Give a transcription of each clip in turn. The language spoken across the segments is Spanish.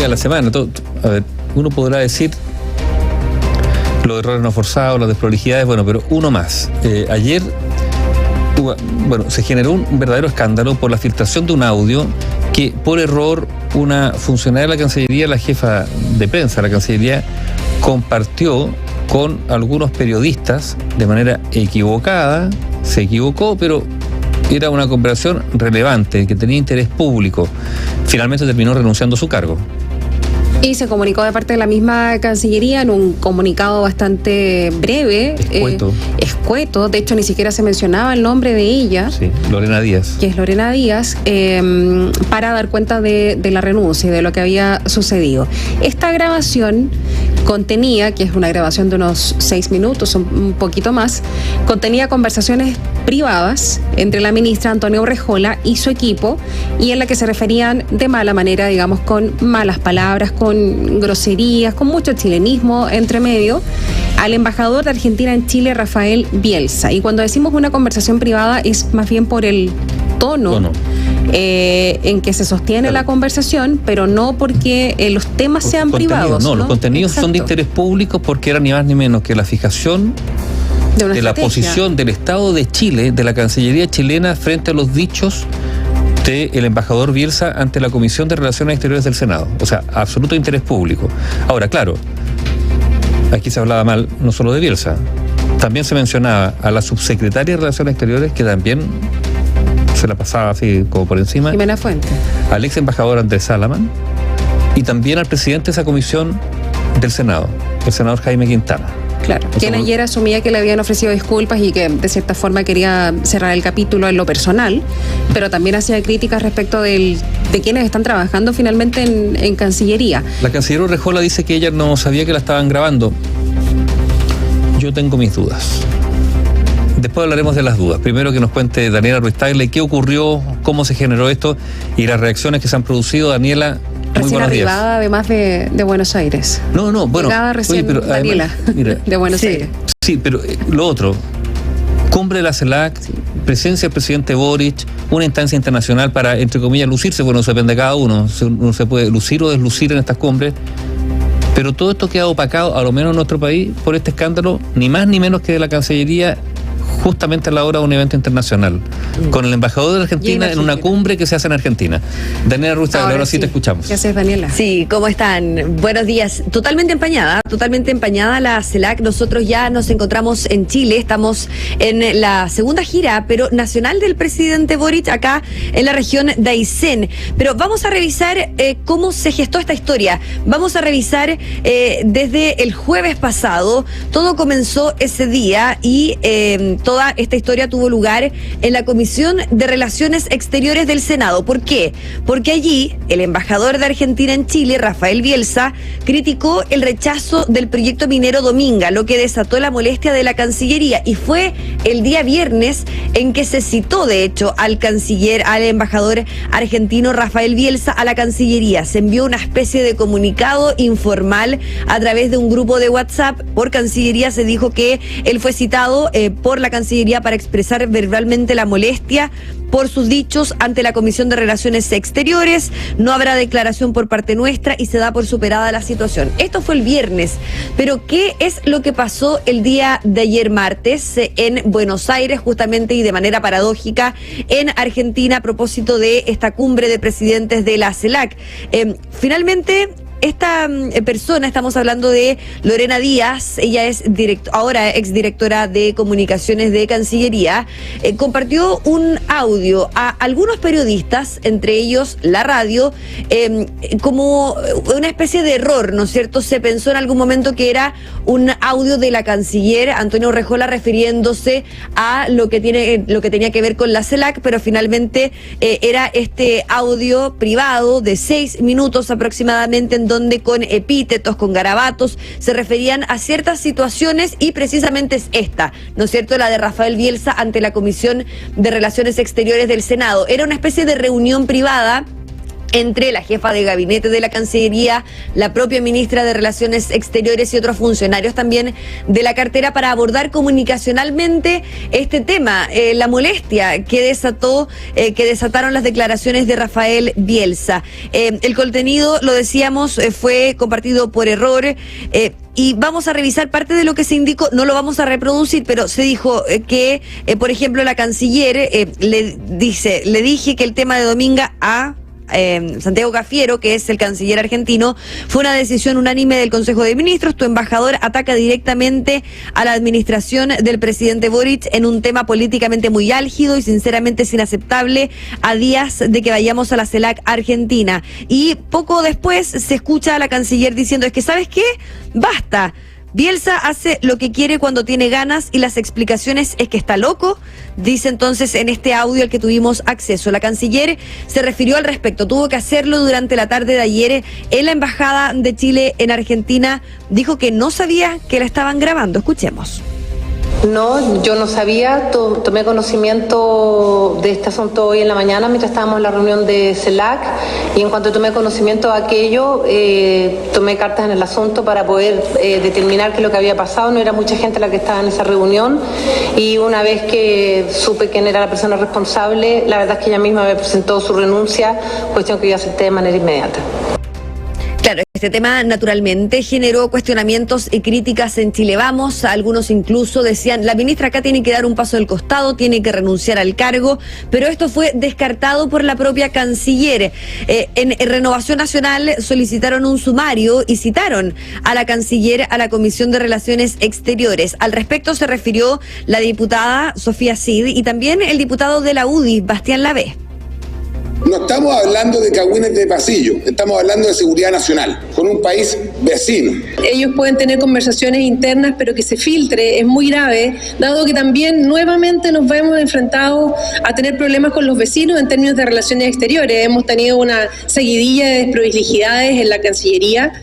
polémica de la semana. A ver, uno podrá decir los errores no forzados, las desprolijidades, bueno, pero uno más. Ayer, se generó un verdadero escándalo por la filtración de un audio que por error una funcionaria de la Cancillería, la jefa de prensa de la Cancillería, compartió con algunos periodistas de manera equivocada. Se equivocó, pero era una conversación relevante, que tenía interés público. Finalmente terminó renunciando a su cargo. Y se comunicó de parte de la misma Cancillería en un comunicado bastante breve, escueto. De hecho, ni siquiera se mencionaba el nombre de ella. Sí, Lorena Díaz. Que es Lorena Díaz, para dar cuenta de la renuncia y de lo que había sucedido. Esta grabación contenía, que es una grabación de unos 6 minutos, un poquito más, contenía conversaciones privadas entre la ministra Antonia Urrejola y su equipo, y en la que se referían de mala manera, digamos, con malas palabras, con groserías, con mucho chilenismo entre medio, al embajador de Argentina en Chile, Rafael Bielsa. Y cuando decimos una conversación privada es más bien por el tono. En que se sostiene la conversación, pero no porque los temas sean privados. No, los contenidos son de interés público porque era ni más ni menos que la fijación de la posición del Estado de Chile, de la Cancillería chilena, frente a los dichos del embajador Bielsa ante la Comisión de Relaciones Exteriores del Senado. O sea, absoluto interés público. Ahora, claro, aquí se hablaba mal no solo de Bielsa, también se mencionaba a la subsecretaria de Relaciones Exteriores, que también se la pasaba así como por encima. Jimena Fuente. Al ex embajador Andrés Salaman y también al presidente de esa comisión del Senado, el senador Jaime Quintana. Claro, quien ayer asumía que le habían ofrecido disculpas y que de cierta forma quería cerrar el capítulo en lo personal, pero también hacía críticas respecto de quienes están trabajando finalmente en Cancillería. La canciller Urrejola dice que ella no sabía que la estaban grabando. Yo tengo mis dudas. Después hablaremos de las dudas. Primero que nos cuente Daniela Ruiz Tagle qué ocurrió, cómo se generó esto y las reacciones que se han producido. Daniela, muy recién buenos días. Arribada además de Buenos Aires. No, bueno. Llegada recién, pero Daniela, además, mira, de Buenos Aires. Sí, pero lo otro, cumbre de la CELAC, presencia del presidente Boric, una instancia internacional para, entre comillas, lucirse. Bueno, eso depende de cada uno. Uno se puede lucir o deslucir en estas cumbres. Pero todo esto queda opacado, a lo menos en nuestro país, por este escándalo, ni más ni menos que de la Cancillería, justamente a la hora de un evento internacional, con el embajador de Argentina en una cumbre que se hace en Argentina. Daniela Ruiz, ahora sí te escuchamos. ¿Qué haces, Daniela? Sí, ¿cómo están? Buenos días. Totalmente empañada la CELAC. Nosotros ya nos encontramos en Chile, estamos en la segunda gira, pero nacional del presidente Boric, acá en la región de Aysén. Pero vamos a revisar cómo se gestó esta historia. Vamos a revisar desde el jueves pasado. Todo comenzó ese día y toda esta historia tuvo lugar en la Comisión de Relaciones Exteriores del Senado. ¿Por qué? Porque allí el embajador de Argentina en Chile, Rafael Bielsa, criticó el rechazo del proyecto minero Dominga, lo que desató la molestia de la Cancillería, y fue el día viernes en que se citó, de hecho, al embajador argentino Rafael Bielsa a la Cancillería. Se envió una especie de comunicado informal a través de un grupo de WhatsApp. Por Cancillería se dijo que él fue citado por la Cancillería para expresar verbalmente la molestia por sus dichos ante la Comisión de Relaciones Exteriores. No habrá declaración por parte nuestra y se da por superada la situación. Esto fue el viernes, pero ¿qué es lo que pasó el día de ayer martes en Buenos Aires, justamente y de manera paradójica en Argentina, a propósito de esta cumbre de presidentes de la CELAC? Finalmente, esta persona, estamos hablando de Lorena Díaz, ella es ahora exdirectora de comunicaciones de Cancillería, compartió un audio a algunos periodistas, entre ellos la radio, como una especie de error, ¿no es cierto? Se pensó en algún momento que era un audio de la canciller Antonia Urrejola refiriéndose a lo que tenía que ver con la CELAC, pero finalmente era este audio privado de 6 minutos aproximadamente, en donde con epítetos, con garabatos, se referían a ciertas situaciones, y precisamente es esta, ¿no es cierto?, la de Rafael Bielsa ante la Comisión de Relaciones Exteriores del Senado. Era una especie de reunión privada entre la jefa de gabinete de la Cancillería, la propia ministra de Relaciones Exteriores y otros funcionarios también de la cartera para abordar comunicacionalmente este tema, la molestia que desataron las declaraciones de Rafael Bielsa. El contenido, lo decíamos, fue compartido por error. Y vamos a revisar parte de lo que se indicó, no lo vamos a reproducir, pero se dijo que, por ejemplo, la canciller le dije que el tema de Dominga a Santiago Cafiero, que es el canciller argentino, fue una decisión unánime del Consejo de Ministros. Tu embajador ataca directamente a la administración del presidente Boric en un tema políticamente muy álgido y sinceramente es inaceptable a días de que vayamos a la CELAC Argentina. Y poco después se escucha a la canciller diciendo, es que ¿sabes qué? Basta. Bielsa hace lo que quiere cuando tiene ganas y las explicaciones es que está loco, dice entonces en este audio al que tuvimos acceso. La canciller se refirió al respecto, tuvo que hacerlo durante la tarde de ayer en la Embajada de Chile en Argentina, dijo que no sabía que la estaban grabando. Escuchemos. No, yo no sabía, tomé conocimiento de este asunto hoy en la mañana mientras estábamos en la reunión de CELAC y en cuanto tomé conocimiento de aquello, tomé cartas en el asunto para poder determinar qué es lo que había pasado. No era mucha gente la que estaba en esa reunión y una vez que supe quién era la persona responsable, la verdad es que ella misma me presentó su renuncia, cuestión que yo acepté de manera inmediata. Claro, este tema naturalmente generó cuestionamientos y críticas en Chile Vamos. Algunos incluso decían, la ministra acá tiene que dar un paso del costado, tiene que renunciar al cargo, pero esto fue descartado por la propia canciller. En Renovación Nacional solicitaron un sumario y citaron a la canciller a la Comisión de Relaciones Exteriores. Al respecto se refirió la diputada Sofía Cid y también el diputado de la UDI, Bastián Lavé. No estamos hablando de cagüines de pasillo, estamos hablando de seguridad nacional, con un país vecino. Ellos pueden tener conversaciones internas, pero que se filtre es muy grave, dado que también nuevamente nos vemos enfrentados a tener problemas con los vecinos en términos de relaciones exteriores. Hemos tenido una seguidilla de desprolijidades en la Cancillería.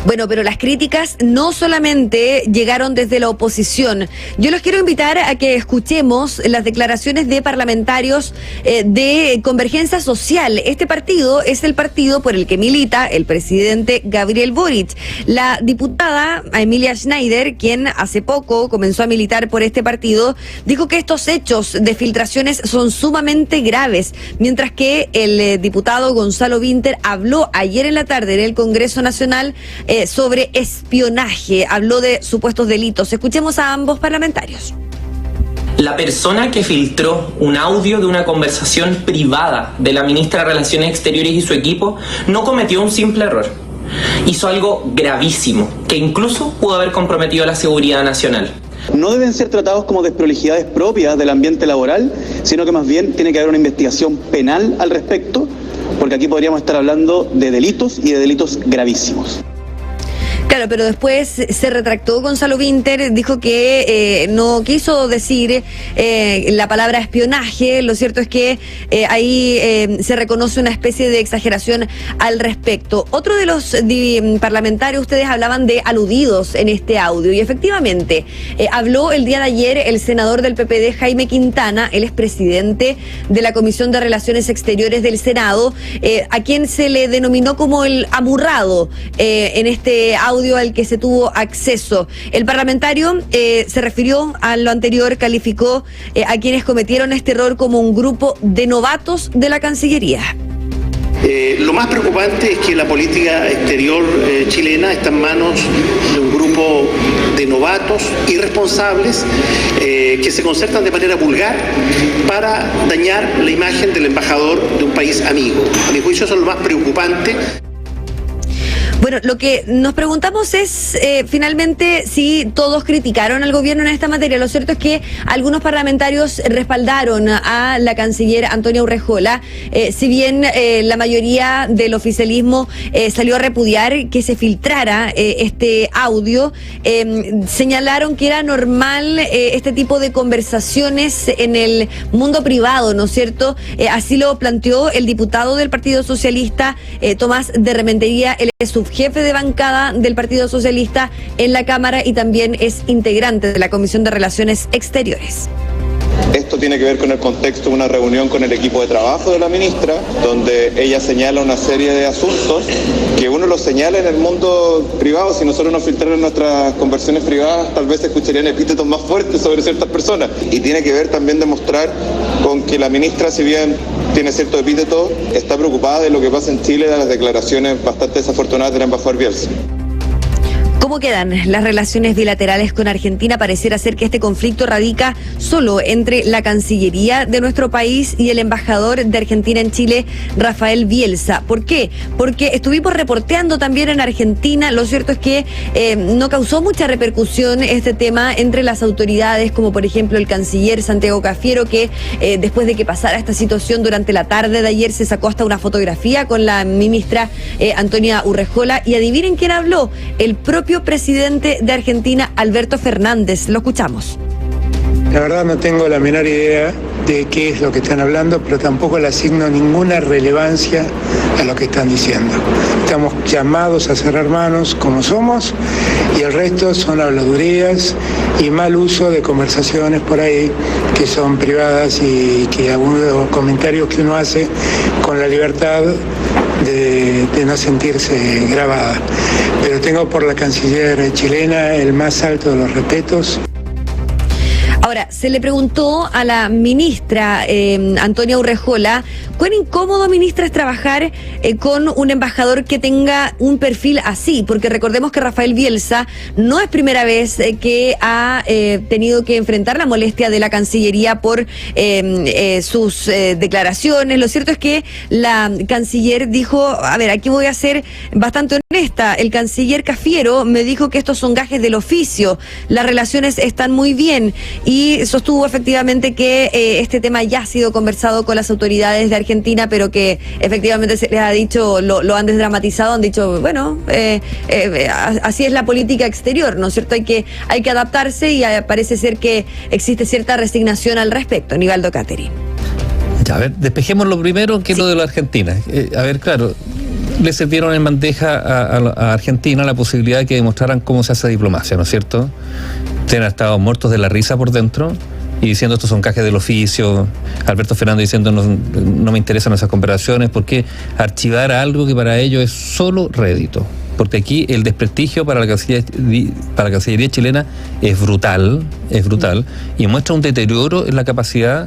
Bueno, pero las críticas no solamente llegaron desde la oposición. Yo los quiero invitar a que escuchemos las declaraciones de parlamentarios de Convergencia Social. Este partido es el partido por el que milita el presidente Gabriel Boric. La diputada Emilia Schneider, quien hace poco comenzó a militar por este partido, dijo que estos hechos de filtraciones son sumamente graves, mientras que el diputado Gonzalo Vinter habló ayer en la tarde en el Congreso Nacional sobre espionaje, habló de supuestos delitos. Escuchemos a ambos parlamentarios. La persona que filtró un audio de una conversación privada de la ministra de Relaciones Exteriores y su equipo no cometió un simple error. Hizo algo gravísimo, que incluso pudo haber comprometido la seguridad nacional. No deben ser tratados como desprolijidades propias del ambiente laboral, sino que más bien tiene que haber una investigación penal al respecto, porque aquí podríamos estar hablando de delitos y de delitos gravísimos. Claro, pero después se retractó Gonzalo Vinter, dijo que no quiso decir la palabra espionaje. Lo cierto es que ahí se reconoce una especie de exageración al respecto. Otro de los parlamentarios, ustedes hablaban de aludidos en este audio y efectivamente habló el día de ayer el senador del PPD, Jaime Quintana, él es presidente de la Comisión de Relaciones Exteriores del Senado, a quien se le denominó como el amurrado en este audio al que se tuvo acceso. El parlamentario se refirió a lo anterior, calificó a quienes cometieron este error como un grupo de novatos de la Cancillería. Lo más preocupante es que la política exterior chilena está en manos de un grupo de novatos irresponsables que se concertan de manera vulgar para dañar la imagen del embajador de un país amigo. A mi juicio eso es lo más preocupante. Bueno, lo que nos preguntamos es finalmente si todos criticaron al gobierno en esta materia. Lo cierto es que algunos parlamentarios respaldaron a la canciller Antonia Urrejola, si bien la mayoría del oficialismo salió a repudiar que se filtrara este audio, señalaron que era normal este tipo de conversaciones en el mundo privado, ¿no es cierto? Así lo planteó el diputado del Partido Socialista, Tomás de Rementería, el subjefe de bancada del Partido Socialista en la Cámara y también es integrante de la Comisión de Relaciones Exteriores. Esto tiene que ver con el contexto de una reunión con el equipo de trabajo de la ministra, donde ella señala una serie de asuntos que uno los señala en el mundo privado. Si nosotros nos filtraran nuestras conversaciones privadas, tal vez se escucharían epítetos más fuertes sobre ciertas personas. Y tiene que ver también demostrar con que la ministra, si bien tiene cierto epíteto, está preocupada de lo que pasa en Chile, de las declaraciones bastante desafortunadas del embajador Bielsa. ¿Cómo quedan las relaciones bilaterales con Argentina? Pareciera ser que este conflicto radica solo entre la Cancillería de nuestro país y el embajador de Argentina en Chile, Rafael Bielsa. ¿Por qué? Porque estuvimos reporteando también en Argentina. Lo cierto es que no causó mucha repercusión este tema entre las autoridades, como por ejemplo el canciller Santiago Cafiero, que después de que pasara esta situación durante la tarde de ayer se sacó hasta una fotografía con la ministra Antonia Urrejola. Y adivinen quién habló, el propio presidente de Argentina, Alberto Fernández. Lo escuchamos. La verdad no tengo la menor idea de qué es lo que están hablando, pero tampoco le asigno ninguna relevancia a lo que están diciendo. Estamos llamados a cerrar manos como somos y el resto son habladurías y mal uso de conversaciones por ahí que son privadas y que algunos comentarios que uno hace con la libertad de no sentirse grabada. Pero tengo por la canciller chilena el más alto de los respetos. Ahora, se le preguntó a la ministra Antonia Urrejola cuán incómodo, ministra, es trabajar con un embajador que tenga un perfil así, porque recordemos que Rafael Bielsa no es primera vez que ha tenido que enfrentar la molestia de la Cancillería por sus declaraciones. Lo cierto es que la canciller dijo, a ver, aquí voy a ser bastante honesta, el canciller Cafiero me dijo que estos son gajes del oficio, las relaciones están muy bien, y sostuvo efectivamente que este tema ya ha sido conversado con las autoridades de Argentina, pero que efectivamente se les ha dicho, lo han desdramatizado, han dicho, bueno, así es la política exterior, ¿no es cierto? Hay que adaptarse y parece ser que existe cierta resignación al respecto. Nivaldo Cateri. Ya, a ver, despejemos lo primero, que es lo de la Argentina. A ver, claro, le sirvieron en bandeja a Argentina la posibilidad de que demostraran cómo se hace diplomacia, ¿no es cierto? Han estado muertos de la risa por dentro y diciendo estos son cajes del oficio, Alberto Fernández diciendo no me interesan esas conversaciones, porque archivar algo que para ellos es solo rédito, porque aquí el desprestigio para la Cancillería chilena es brutal, y muestra un deterioro en la capacidad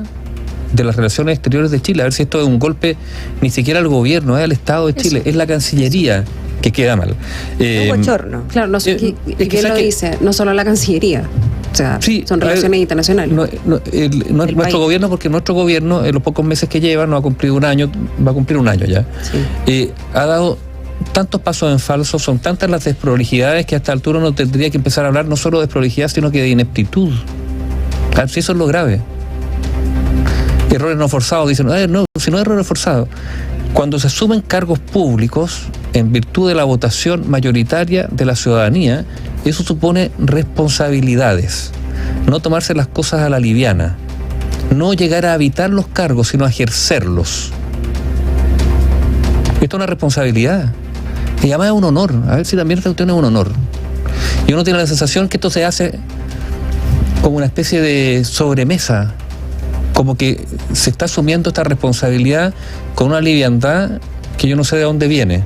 de las relaciones exteriores de Chile. A ver si esto es un golpe ni siquiera al gobierno, al Estado de Chile, es la Cancillería que queda mal. Un bochorno. Claro, no sé quién lo dice, no solo la Cancillería. O sea, sí, son relaciones internacionales. Nuestro gobierno, porque nuestro gobierno, en los pocos meses que lleva, no ha cumplido un año, va a cumplir un año ya. Sí. Ha dado tantos pasos en falso, son tantas las desprolijidades que a esta altura uno tendría que empezar a hablar no solo de desprolijidad, sino que de ineptitud. Si eso es lo grave. Errores no forzados, dicen, no, si no hay errores forzados. Cuando se asumen cargos públicos en virtud de la votación mayoritaria de la ciudadanía, eso supone responsabilidades, no tomarse las cosas a la liviana, no llegar a habitar los cargos, sino a ejercerlos. Esto es una responsabilidad y además es un honor. A ver si también esta cuestión es un honor. Y uno tiene la sensación que esto se hace como una especie de sobremesa, como que se está asumiendo esta responsabilidad con una liviandad que yo no sé de dónde viene.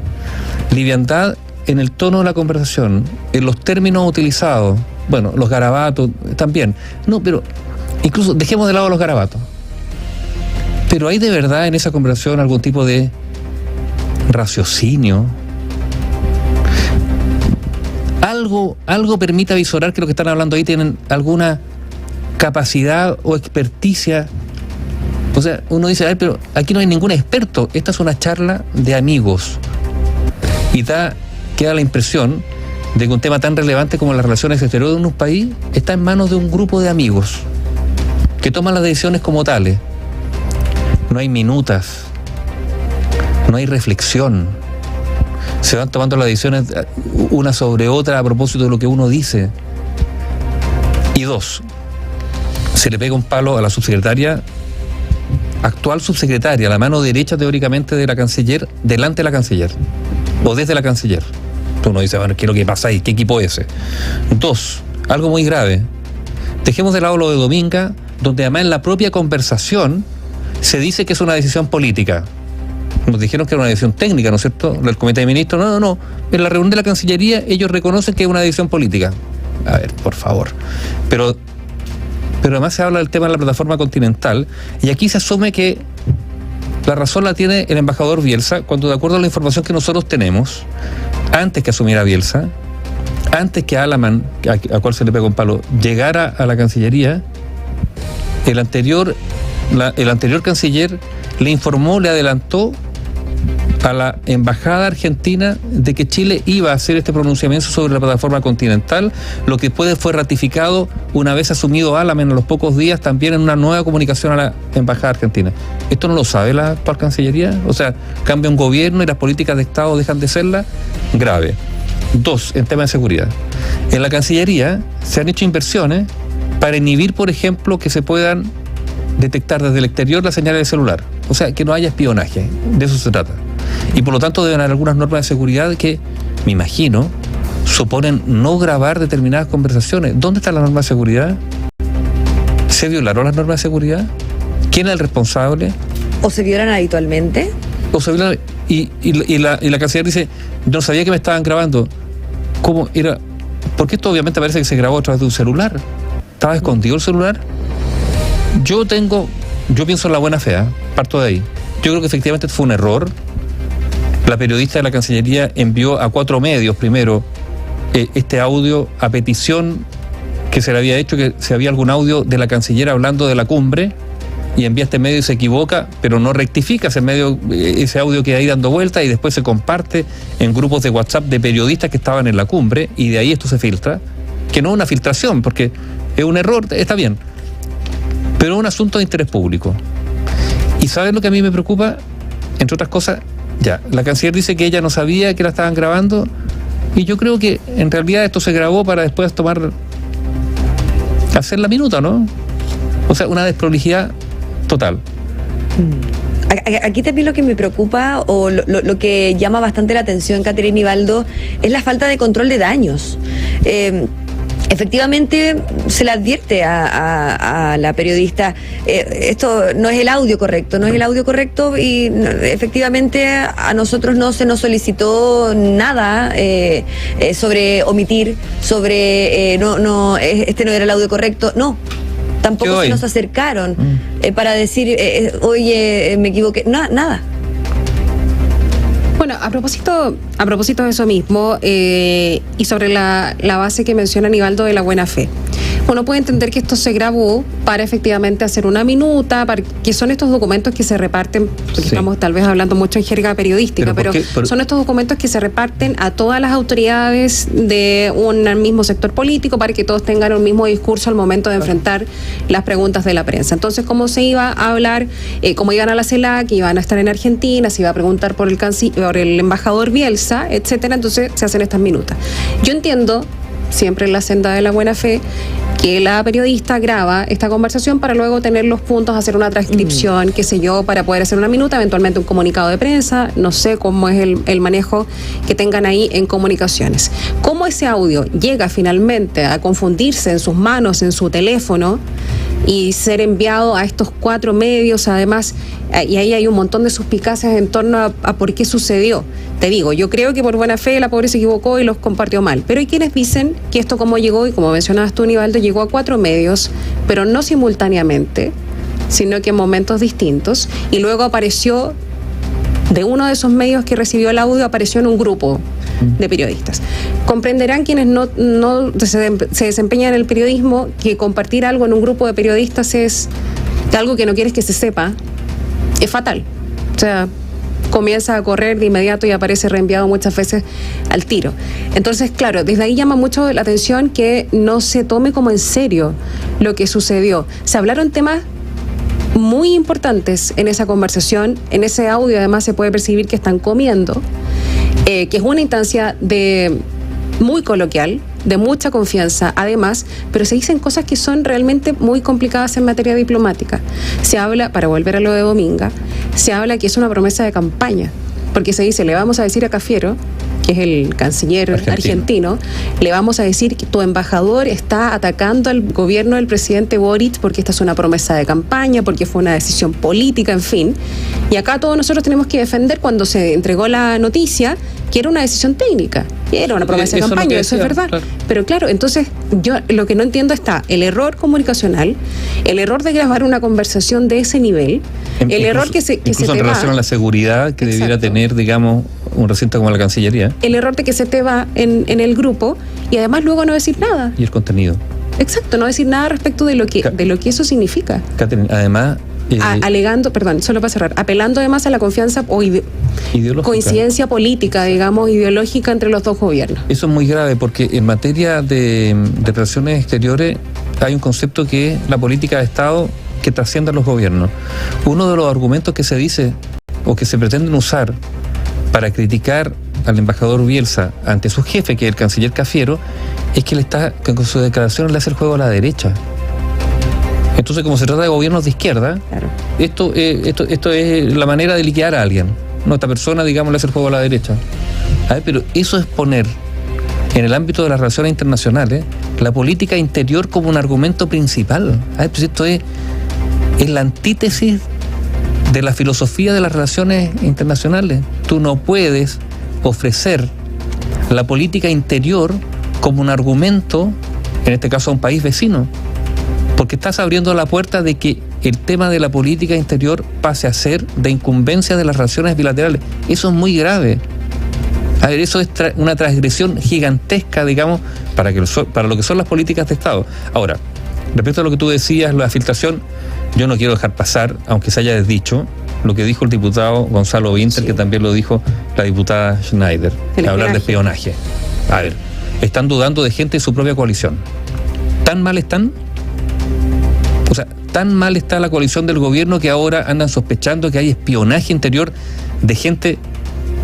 Liviandad en el tono de la conversación, en los términos utilizados, bueno, los garabatos también. No, pero incluso dejemos de lado los garabatos. Pero ¿hay de verdad en esa conversación algún tipo de raciocinio? Algo permite avisorar que lo que están hablando ahí tienen alguna capacidad o experticia. O sea, uno dice, ay, pero aquí no hay ningún experto, esta es una charla de amigos. Y queda la impresión de que un tema tan relevante como las relaciones exteriores de un país está en manos de un grupo de amigos que toman las decisiones como tales. No hay minutas, no hay reflexión, se van tomando las decisiones una sobre otra a propósito de lo que uno dice. Y dos, se le pega un palo a la subsecretaria, actual subsecretaria, la mano derecha teóricamente de la canciller, delante de la canciller, o desde la canciller. Uno dice, bueno, ¿qué es lo que pasa ahí? ¿Qué equipo es ese? Dos, algo muy grave. Dejemos de lado lo de Dominga, donde además en la propia conversación se dice que es una decisión política. Nos dijeron que era una decisión técnica, ¿no es cierto? El Comité de Ministros, no. En la reunión de la Cancillería ellos reconocen que es una decisión política. A ver, por favor. Pero además se habla del tema de la plataforma continental y aquí se asume que la razón la tiene el embajador Bielsa cuando, de acuerdo a la información que nosotros tenemos, antes que asumiera Bielsa, antes que Alaman, a cual se le pegó un palo, llegara a la Cancillería, el anterior canciller le informó, le adelantó a la embajada argentina de que Chile iba a hacer este pronunciamiento sobre la plataforma continental, lo que después fue ratificado una vez asumido Alaman a los pocos días también en una nueva comunicación a la embajada argentina. ¿Esto no lo sabe la actual Cancillería? O sea, cambia un gobierno y las políticas de Estado dejan de serlas. Grave. 2, en tema de seguridad. En la Cancillería se han hecho inversiones para inhibir, por ejemplo, que se puedan detectar desde el exterior las señales de celular. O sea, que no haya espionaje. De eso se trata. Y por lo tanto deben haber algunas normas de seguridad que, me imagino, suponen no grabar determinadas conversaciones. ¿Dónde está la norma de seguridad? ¿Se violaron las normas de seguridad? ¿Quién es el responsable? ¿O se violan habitualmente? O se violan, y la Canciller dice, no sabía que me estaban grabando. ¿Cómo era? Porque esto obviamente parece que se grabó a través de un celular. ¿Estaba escondido el celular? Yo pienso en la buena fe, parto de ahí. Yo creo que efectivamente fue un error. La periodista de la Cancillería envió a 4 medios primero este audio a petición que se le había hecho, que si había algún audio de la Canciller hablando de la cumbre, y envía este medio y se equivoca, pero no rectifica ese audio que ahí dando vueltas y después se comparte en grupos de WhatsApp de periodistas que estaban en la cumbre y de ahí esto se filtra, que no es una filtración, porque es un error, está bien, pero es un asunto de interés público. ¿Y sabes lo que a mí me preocupa? Entre otras cosas, la Canciller dice que ella no sabía que la estaban grabando y yo creo que en realidad esto se grabó para después hacer la minuta, ¿no? O sea, una desprolijidad total. Aquí también lo que me preocupa o lo que llama bastante la atención, Caterina Ibaldo, es la falta de control de daños. Efectivamente se le advierte a la periodista, esto no es el audio correcto y efectivamente a nosotros no se nos solicitó nada sobre omitir, sobre este no era el audio correcto, no. Tampoco se nos acercaron para decir, oye, me equivoqué. Nada. Bueno, a propósito de eso mismo, y sobre la base que menciona Nivaldo de la buena fe. Uno puede entender que esto se grabó para efectivamente hacer una minuta, que son estos documentos que se reparten, porque estamos tal vez hablando mucho en jerga periodística, pero son estos documentos que se reparten a todas las autoridades de un mismo sector político para que todos tengan un mismo discurso al momento de enfrentar las preguntas de la prensa. Entonces, ¿cómo se iba a hablar? ¿Cómo iban a la CELAC? ¿Iban a estar en Argentina? ¿Se iba a preguntar por el embajador Bielsa? Etcétera. Entonces, se hacen estas minutas. Yo entiendo, siempre en la senda de la buena fe, que la periodista graba esta conversación para luego tener los puntos, hacer una transcripción, qué sé yo, para poder hacer una minuta, eventualmente un comunicado de prensa, no sé cómo es el manejo que tengan ahí en comunicaciones. Cómo ese audio llega finalmente a confundirse en sus manos, en su teléfono, y ser enviado a estos 4 medios, además, y ahí hay un montón de suspicacias en torno a por qué sucedió. Te digo, yo creo que por buena fe la pobre se equivocó y los compartió mal, pero hay quienes dicen que esto como llegó, y como mencionabas tú, Nivaldo, llegó a 4 medios, pero no simultáneamente, sino que en momentos distintos, y luego apareció de uno de esos medios que recibió el audio, apareció en un grupo de periodistas. Comprenderán quienes no se desempeñan en el periodismo que compartir algo en un grupo de periodistas es algo que no quieres que se sepa, es fatal. O sea, comienza a correr de inmediato y aparece reenviado muchas veces al tiro. Entonces, claro, desde ahí llama mucho la atención que no se tome como en serio lo que sucedió. Se hablaron temas muy importantes en esa conversación, en ese audio además se puede percibir que están comiendo, que es una instancia muy coloquial, de mucha confianza además, pero se dicen cosas que son realmente muy complicadas en materia diplomática. Se habla, para volver a lo de Dominga, se habla que es una promesa de campaña. Porque se dice, le vamos a decir a Cafiero, que es el canciller argentino, le vamos a decir que tu embajador está atacando al gobierno del presidente Boric porque esta es una promesa de campaña, porque fue una decisión política, en fin. Y acá todos nosotros tenemos que defender cuando se entregó la noticia que era una decisión técnica, que era una promesa de campaña, eso es verdad. Claro. Pero claro, entonces yo lo que no entiendo está el error comunicacional, el error de grabar una conversación de ese nivel, el error que se incluso en relación a la seguridad que debiera tener, digamos, un recinto como la Cancillería. El error de que se te va en el grupo y además luego no decir nada. Y el contenido. Exacto, no decir nada respecto de lo que eso significa. Catherine, además... alegando, perdón, solo para cerrar, apelando además a la confianza o coincidencia política, digamos, ideológica entre los dos gobiernos. Eso es muy grave porque en materia de relaciones exteriores hay un concepto que es la política de Estado que trasciende a los gobiernos. Uno de los argumentos que se dice o que se pretenden usar para criticar al embajador Bielsa ante su jefe, que es el canciller Cafiero, es que con sus declaraciones le hace el juego a la derecha. Entonces, como se trata de gobiernos de izquierda, claro, esto es la manera de liquidar a alguien. No, esta persona, digamos, le hace el juego a la derecha. Pero eso es poner en el ámbito de las relaciones internacionales la política interior como un argumento principal. Pues esto es la antítesis de la filosofía de las relaciones internacionales. Tú no puedes ofrecer la política interior como un argumento, en este caso a un país vecino, porque estás abriendo la puerta de que el tema de la política interior pase a ser de incumbencia de las relaciones bilaterales. Eso es muy grave. Eso es una transgresión gigantesca, digamos, para lo que son las políticas de Estado. Ahora, respecto a lo que tú decías, la filtración, yo no quiero dejar pasar, aunque se haya desdicho, lo que dijo el diputado Gonzalo Winter, que también lo dijo la diputada Schneider, hablar de espionaje. A ver, están dudando de gente de su propia coalición. ¿Tan mal están? O sea, tan mal está la coalición del gobierno que ahora andan sospechando que hay espionaje interior de gente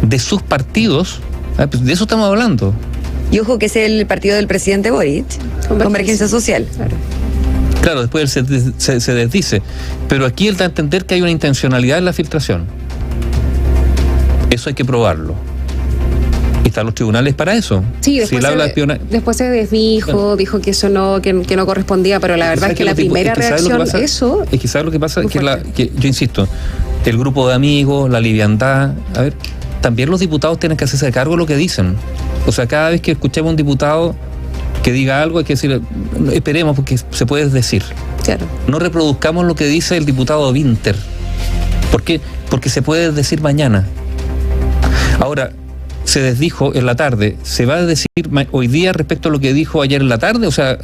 de sus partidos. De eso estamos hablando. Y ojo que es el partido del presidente Boric, Convergencia Social. Claro, después se desdice. Pero aquí él da a entender que hay una intencionalidad en la filtración. Eso hay que probarlo. Y están los tribunales para eso. Sí, después se desdijo, dijo que eso no correspondía, pero la verdad es que la primera reacción, eso... Es que ¿sabes lo que pasa? Que yo insisto, el grupo de amigos, la liviandad, a ver, también los diputados tienen que hacerse cargo de lo que dicen. O sea, cada vez que escuchemos a un diputado que diga algo, hay que decir, esperemos, porque se puede decir. Claro. No reproduzcamos lo que dice el diputado Winter. ¿Por qué? Porque se puede decir mañana. Ahora, se desdijo en la tarde, ¿se va a decir hoy día respecto a lo que dijo ayer en la tarde? O sea,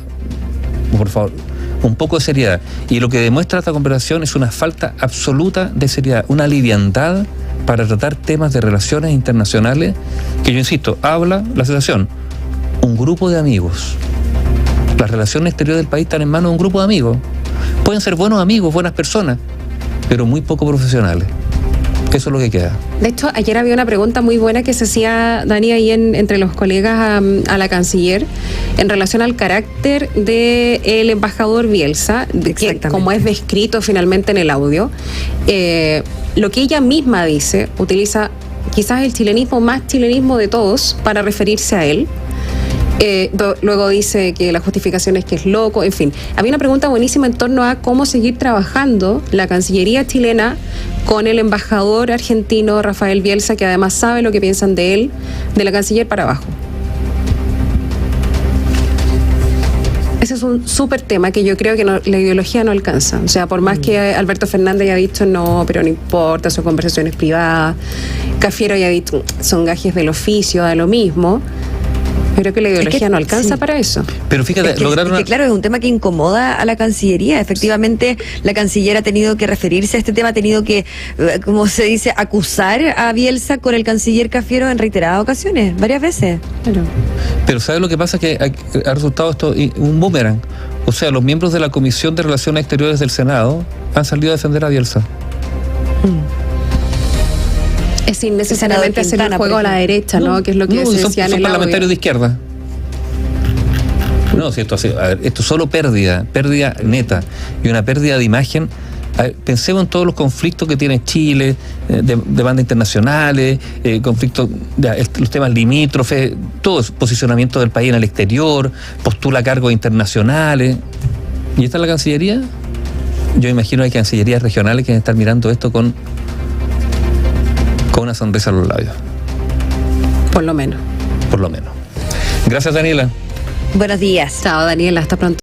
por favor, un poco de seriedad. Y lo que demuestra esta conversación es una falta absoluta de seriedad, una liviandad para tratar temas de relaciones internacionales, que yo insisto, habla la asociación, un grupo de amigos. Las relaciones exteriores del país están en manos de un grupo de amigos. Pueden ser buenos amigos, buenas personas, pero muy poco profesionales. Eso es lo que queda. De hecho, ayer había una pregunta muy buena que se hacía, Dani, ahí entre los colegas a la canciller, en relación al carácter del embajador Bielsa, que, como es descrito finalmente en el audio, lo que ella misma dice, utiliza quizás el chilenismo más chilenismo de todos para referirse a él. Luego dice que la justificación es que es loco, en fin. Había una pregunta buenísima en torno a cómo seguir trabajando la Cancillería chilena con el embajador argentino Rafael Bielsa, que además sabe lo que piensan de él, de la canciller para abajo. Ese es un súper tema que yo creo que la ideología no alcanza. O sea, por más que Alberto Fernández haya dicho no, pero no importa, son conversaciones privadas, Cafiero haya dicho son gajes del oficio, da lo mismo. Creo que la ideología no alcanza para eso. Pero fíjate, claro, es un tema que incomoda a la Cancillería. Efectivamente, la Canciller ha tenido que referirse a este tema, ha tenido que, como se dice, acusar a Bielsa con el canciller Cafiero en reiteradas ocasiones, varias veces. Claro. Pero ¿sabes lo que pasa? Que ha resultado esto un boomerang. O sea, los miembros de la Comisión de Relaciones Exteriores del Senado han salido a defender a Bielsa. Es innecesariamente hacer el juego a la derecha, ¿no? Que es lo que se decía en el audio. Son parlamentarios de izquierda. No, si esto es solo pérdida neta y una pérdida de imagen A ver, pensemos en todos los conflictos que tiene Chile, demandas internacionales, conflictos, los temas limítrofes, todo es posicionamiento del país en el exterior, postula cargos internacionales. ¿Y esta es la Cancillería? Yo imagino que hay cancillerías regionales que están mirando esto con una sonrisa a los labios. Por lo menos. Por lo menos. Gracias, Daniela. Buenos días. Chao, Daniela, hasta pronto.